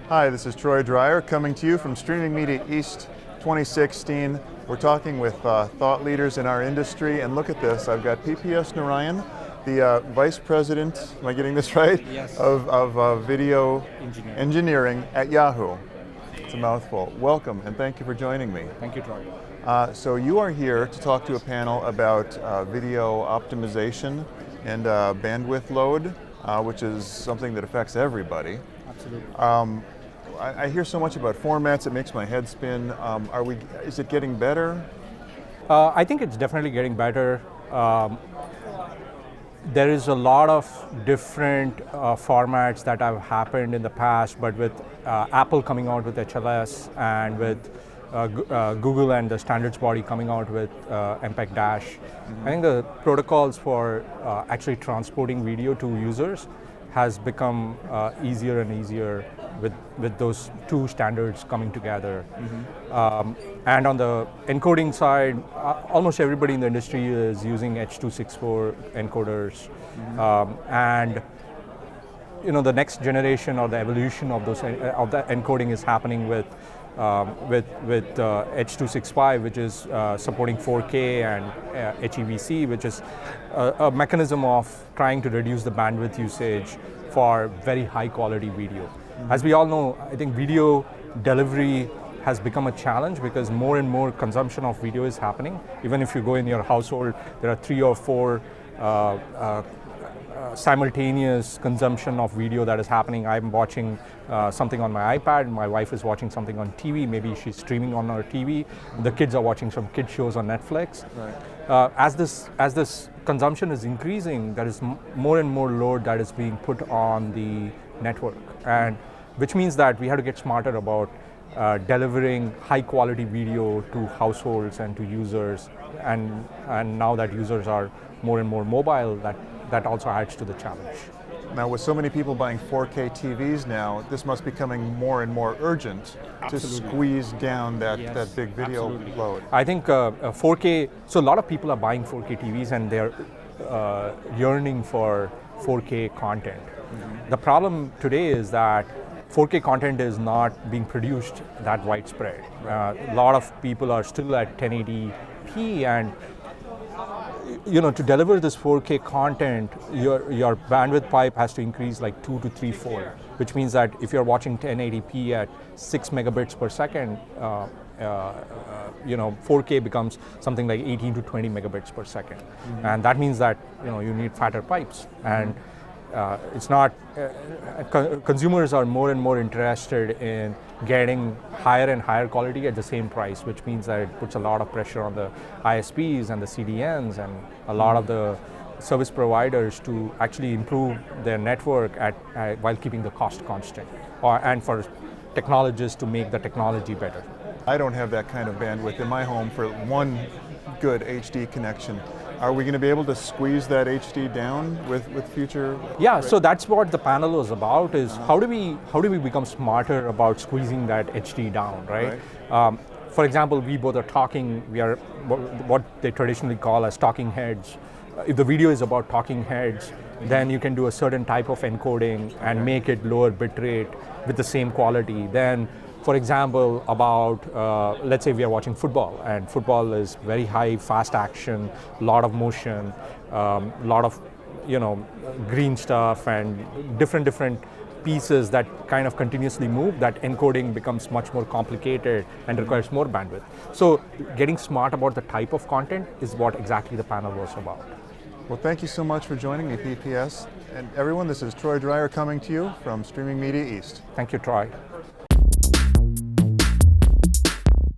Hi, this is Troy Dreyer coming to you from Streaming Media East 2016. We're talking with thought leaders in our industry, and look at this. I've got PPS Narayan, the Vice President, am I getting this right? Yes. Of Video Engineering at Yahoo. It's a mouthful. Welcome, and thank you for joining me. Thank you, Troy. So you are here to talk to a panel about video optimization and bandwidth load, which is something that affects everybody. Absolutely. I hear so much about formats, it makes my head spin. Is it getting better? I think it's definitely getting better. There is a lot of different formats that have happened in the past, but with Apple coming out with HLS and with Google and the standards body coming out with MPEG-DASH, I think the protocols for actually transporting video to users has become easier and easier with those two standards coming together. And on the encoding side, almost everybody in the industry is using H.264 encoders. And the next generation or the evolution of those of the encoding is happening with H.265, which is supporting 4K, and HEVC, which is a mechanism of trying to reduce the bandwidth usage for very high quality video. As we all know, I think video delivery has become a challenge because more and more consumption of video is happening. Even if you go in your household, there are 3 or 4 simultaneous consumption of video that is happening. I'm watching something on my iPad, my wife is watching something on TV, maybe she's streaming on her TV, the kids are watching some kid shows on Netflix. Right. As this consumption is increasing, there is more and more load that is being put on the network, and which means that we have to get smarter about delivering high quality video to households and to users, and now that users are more and more mobile, that also adds to the challenge. Now, with so many people buying 4K TVs now, this must be becoming more and more urgent. Absolutely. To squeeze down that big video load. I think 4K, so a lot of people are buying 4K TVs and they're yearning for 4K content. The problem today is that 4K content is not being produced that widespread. A lot of people are still at 1080p, and to deliver this 4K content, your bandwidth pipe has to increase like 2 to 3 fold, which means that if you're watching 1080p at 6 megabits per second, 4K becomes something like 18 to 20 megabits per second. And that means that you need fatter pipes. And it's not, consumers are more and more interested in getting higher and higher quality at the same price, which means that it puts a lot of pressure on the ISPs and the CDNs and a lot of the service providers to actually improve their network while keeping the cost constant, and for technologists to make the technology better. I don't have that kind of bandwidth in my home for one good HD connection. Are we going to be able to squeeze that HD down with future? Yeah, so that's what the panel was about, is how do we become smarter about squeezing that HD down, right? For example, we both are talking, we are what they traditionally call as talking heads. If the video is about talking heads, then you can do a certain type of encoding and make it lower bitrate with the same quality. Then, for example, about, let's say we are watching football, and football is very high, fast action, a lot of motion, a lot of, green stuff and different pieces that kind of continuously move. That encoding becomes much more complicated and requires more bandwidth. So getting smart about the type of content is what exactly the panel was about. Well, thank you so much for joining me, PPS. And everyone, this is Troy Dreyer coming to you from Streaming Media East. Thank you, Troy.